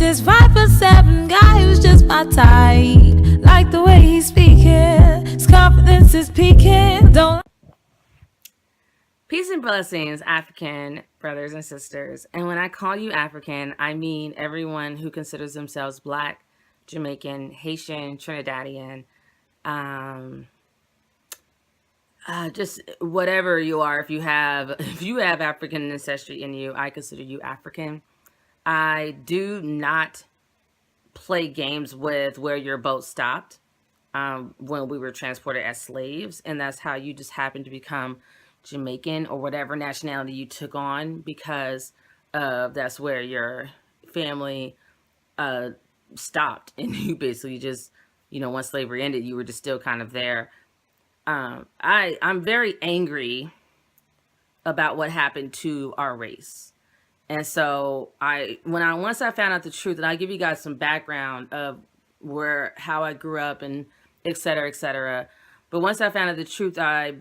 this 5'7" guy who's just my type. Like the way he's speaking, his confidence is peaking. Don't. Peace and blessings, African brothers and sisters. And when I call you African, I mean everyone who considers themselves Black, Jamaican, Haitian, Trinidadian, just whatever you are. If you have African ancestry in you, I consider you African. I do not play games with where your boat stopped when we were transported as slaves, and that's how you just happened to become Jamaican or whatever nationality you took on, because that's where your family stopped, and you basically just, once slavery ended, you were just still kind of there. I'm very angry about what happened to our race. And so once I found out the truth, and I'll give you guys some background of how I grew up and et cetera, et cetera. But once I found out the truth, I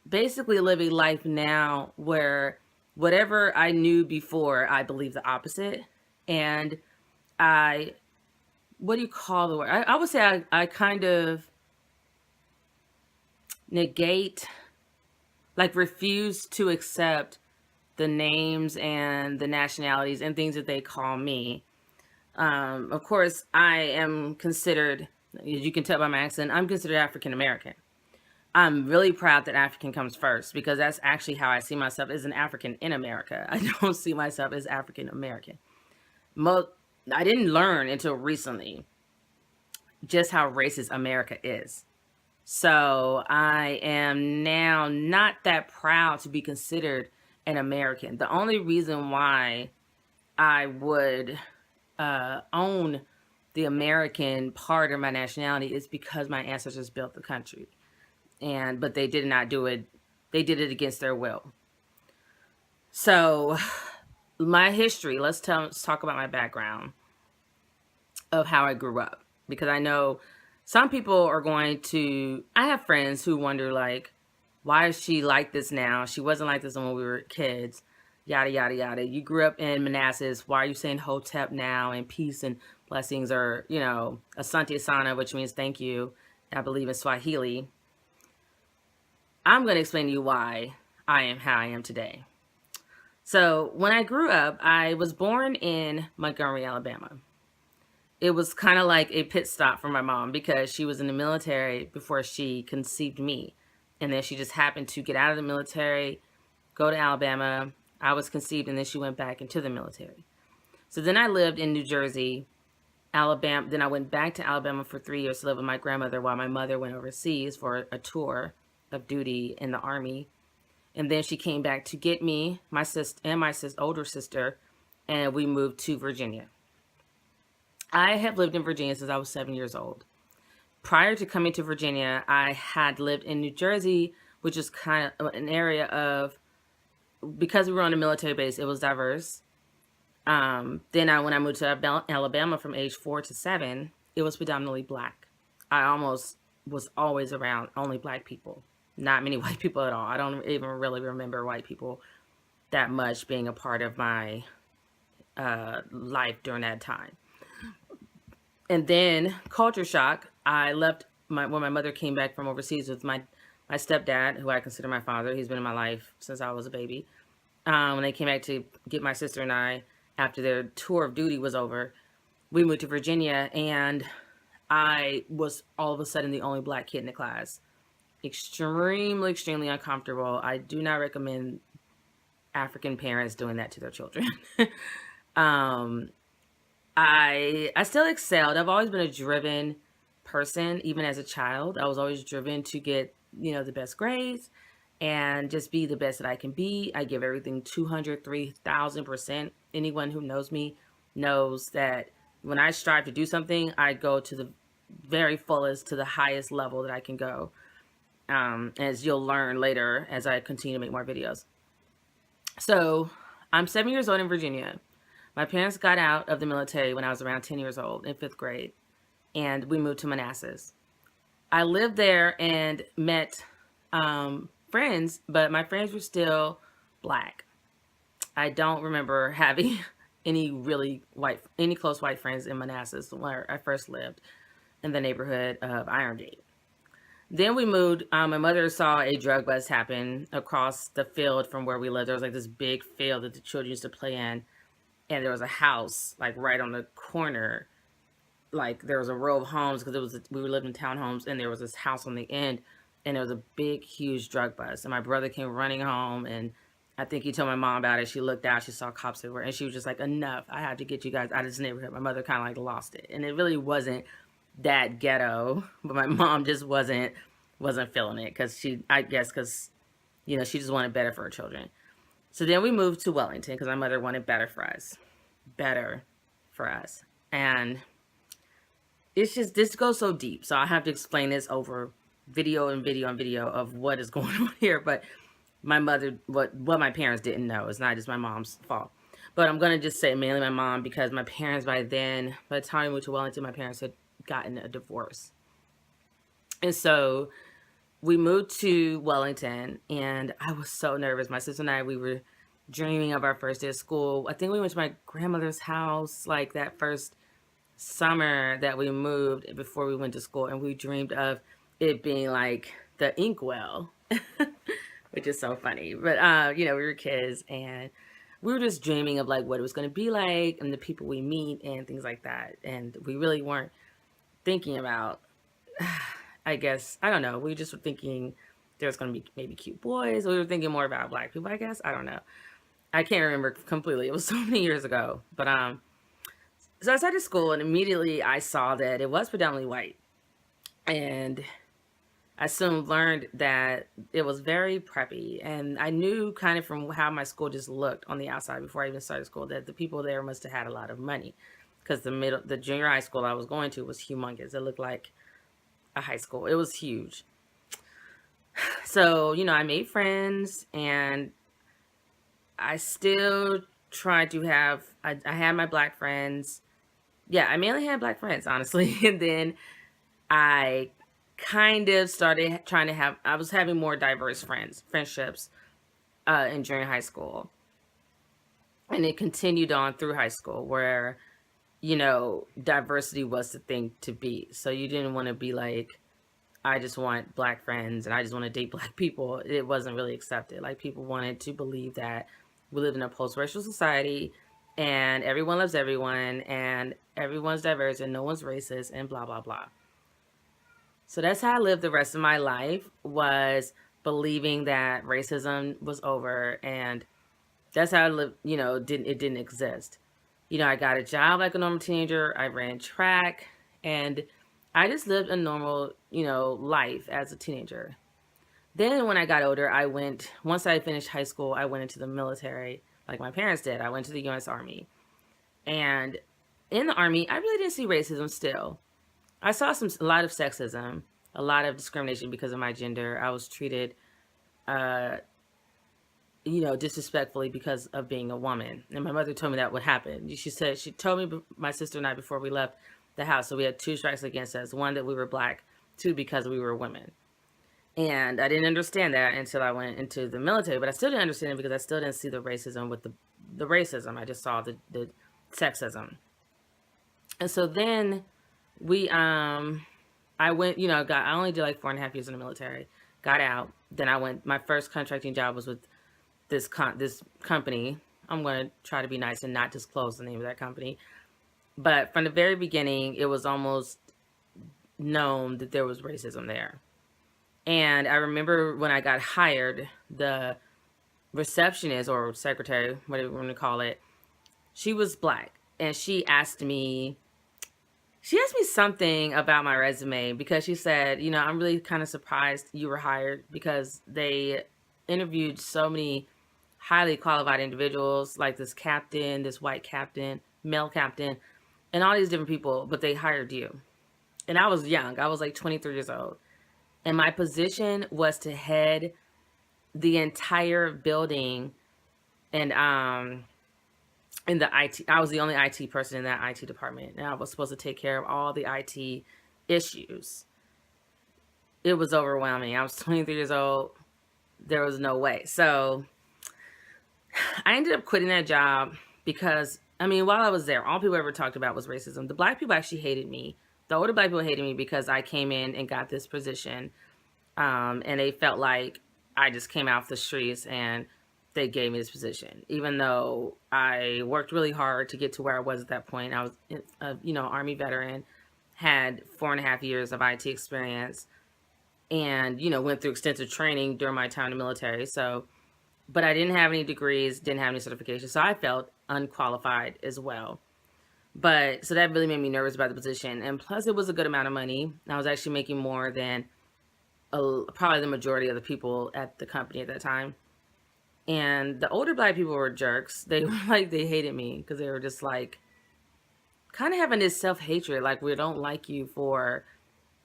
basically live a life now where whatever I knew before, I believe the opposite. And what do you call the word? I would say I kind of negate, like refuse to accept the names and the nationalities and things that they call me. Of course, I am considered, as you can tell by my accent, I'm considered African American. I'm really proud that African comes first, because that's actually how I see myself, as an African in America. I don't see myself as African American. I didn't learn until recently just how racist America is. So I am now not that proud to be considered an American. The only reason why I would own the American part of my nationality is because my ancestors built the country. But they did not do it. They did it against their will. So my history, let's talk about my background of how I grew up, because I know some people are I have friends who wonder, like, why is she like this now? She wasn't like this when we were kids, yada, yada, yada. You grew up in Manassas. Why are you saying Hotep now? And peace and blessings, or, Asante Sana, which means thank you, I believe, in Swahili. I'm going to explain to you why I am how I am today. So when I grew up, I was born in Montgomery, Alabama. It was kind of like a pit stop for my mom, because she was in the military before she conceived me. And then she just happened to get out of the military, go to Alabama. I was conceived, and then she went back into the military. So then I lived in New Jersey, Alabama. Then I went back to Alabama for 3 years to live with my grandmother while my mother went overseas for a tour of duty in the Army. And then she came back to get me, my sister, and my older sister, and we moved to Virginia. I have lived in Virginia since I was 7 years old. Prior to coming to Virginia, I had lived in New Jersey, which is kind of an area of, because we were on a military base, it was diverse. Then when I moved to Alabama from age 4 to 7, it was predominantly Black. I almost was always around only Black people, not many white people at all. I don't even really remember white people that much being a part of my life during that time. And then culture shock, I left when my mother came back from overseas with my stepdad, who I consider my father. He's been in my life since I was a baby. When they came back to get my sister and I, after their tour of duty was over, we moved to Virginia, and I was all of a sudden the only Black kid in the class. Extremely, extremely uncomfortable. I do not recommend African parents doing that to their children. I still excelled. I've always been a driven person, even as a child. I was always driven to get, the best grades and just be the best that I can be. I give everything 200, 3,000%. Anyone who knows me knows that when I strive to do something, I go to the very fullest, to the highest level that I can go. As you'll learn later as I continue to make more videos. So I'm 7 years old in Virginia. My parents got out of the military when I was around 10 years old in 5th grade, and we moved to Manassas. I lived there and met friends, but my friends were still Black. I don't remember having any close white friends in Manassas, where I first lived, in the neighborhood of Iron Gate. Then we moved. My mother saw a drug bust happen across the field from where we lived. There was like this big field that the children used to play in, and there was a house like right on the corner. Like there was a row of homes because we were living in townhomes, and there was this house on the end, and there was a big, huge drug bust. And my brother came running home, and I think he told my mom about it. She looked out, she saw cops everywhere, and she was just like, "Enough! I have to get you guys out of this neighborhood." My mother kind of like lost it, and it really wasn't that ghetto, but my mom just wasn't feeling it because I guess because she just wanted better for her children. So then we moved to Wellington because my mother wanted better for us, and it's just this goes so deep. So I have to explain this over video and video and video of what is going on here. But my mother, what my parents didn't know, it's not just my mom's fault. But I'm gonna just say mainly my mom because my parents by the time we moved to Wellington, my parents had gotten a divorce, and so we moved to Wellington, and I was so nervous. My sister and I, we were dreaming of our first day of school. I think we went to my grandmother's house like that first summer that we moved before we went to school, and we dreamed of it being like the inkwell, which is so funny. But we were kids, and we were just dreaming of like what it was going to be like and the people we meet and things like that. And we really weren't thinking about, I guess, I don't know. We just were thinking there was going to be maybe cute boys. We were thinking more about black people, I guess. I don't know. I can't remember completely. It was so many years ago. But so I started school, and immediately I saw that it was predominantly white. And I soon learned that it was very preppy. And I knew kind of from how my school just looked on the outside before I even started school that the people there must have had a lot of money. Because the junior high school I was going to was humongous. It looked like a high school. It was huge. So, I made friends, and I still tried to have, I had my black friends. Yeah, I mainly had black friends, honestly. And then I kind of started trying to I was having more diverse friendships in junior high school. And it continued on through high school where, diversity was the thing to be. So you didn't want to be like, I just want black friends and I just want to date black people. It wasn't really accepted. Like people wanted to believe that we live in a post-racial society and everyone loves everyone and everyone's diverse and no one's racist and blah, blah, blah. So that's how I lived the rest of my life, was believing that racism was over, and that's how I lived, it didn't exist. I got a job like a normal teenager. I ran track, and I just lived a normal, life as a teenager. Then when I got older, once I finished high school, I went into the military like my parents did. I went to the U.S. Army. And in the Army, I really didn't see racism still. I saw a lot of sexism, a lot of discrimination because of my gender. I was treated, disrespectfully because of being a woman. And my mother told me that would happen. She told me, my sister and I, before we left the house. So we had 2 strikes against us. 1, that we were black. 2, because we were women. And I didn't understand that until I went into the military. But I still didn't understand it because I still didn't see the racism with the racism. I just saw the sexism. And so then I went, I only did like 4.5 years in the military, got out. Then my first contracting job was with this company. I'm going to try to be nice and not disclose the name of that company. But from the very beginning, it was almost known that there was racism there. And I remember when I got hired, the receptionist or secretary, whatever you want to call it, she was black. And she asked me something about my resume because she said, I'm really kind of surprised you were hired because they interviewed so many highly qualified individuals like this captain, this white captain, male captain, and all these different people, but they hired you. And I was young. I was like 23 years old. And my position was to head the entire building and in the IT. I was the only IT person in that IT department. And I was supposed to take care of all the IT issues. It was overwhelming. I was 23 years old. There was no way. So I ended up quitting that job because I mean, while I was there, all people ever talked about was racism. The black people actually hated me. The older black people hated me because I came in and got this position. And they felt like I just came out the streets and they gave me this position, even though I worked really hard to get to where I was at that point. I was, Army veteran, had 4.5 years of IT experience, and, went through extensive training during my time in the military. So, but I didn't have any degrees, didn't have any certifications. So I felt unqualified as well. But so that really made me nervous about the position. And plus it was a good amount of money. I was actually making more than probably the majority of the people at the company at that time. And the older black people were jerks. They were like, they hated me because they were just like kind of having this self-hatred. Like, we don't like you for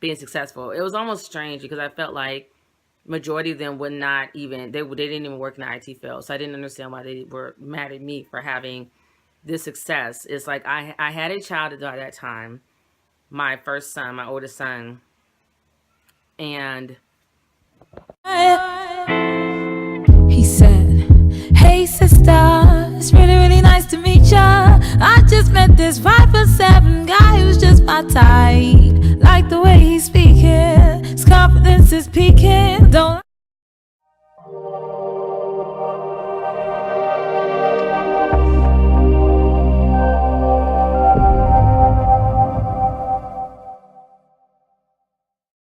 being successful. It was almost strange because I felt like majority of them would not even, they didn't even work in the IT field. So I didn't understand why they were mad at me for having this success. It's like I had a child at that time, my first son, my oldest son, and he said, "Hey sister, it's really, really nice to meet ya. I just met this 5'7" guy who's just my type. Like the way he's speaking, his confidence is peaking. Don't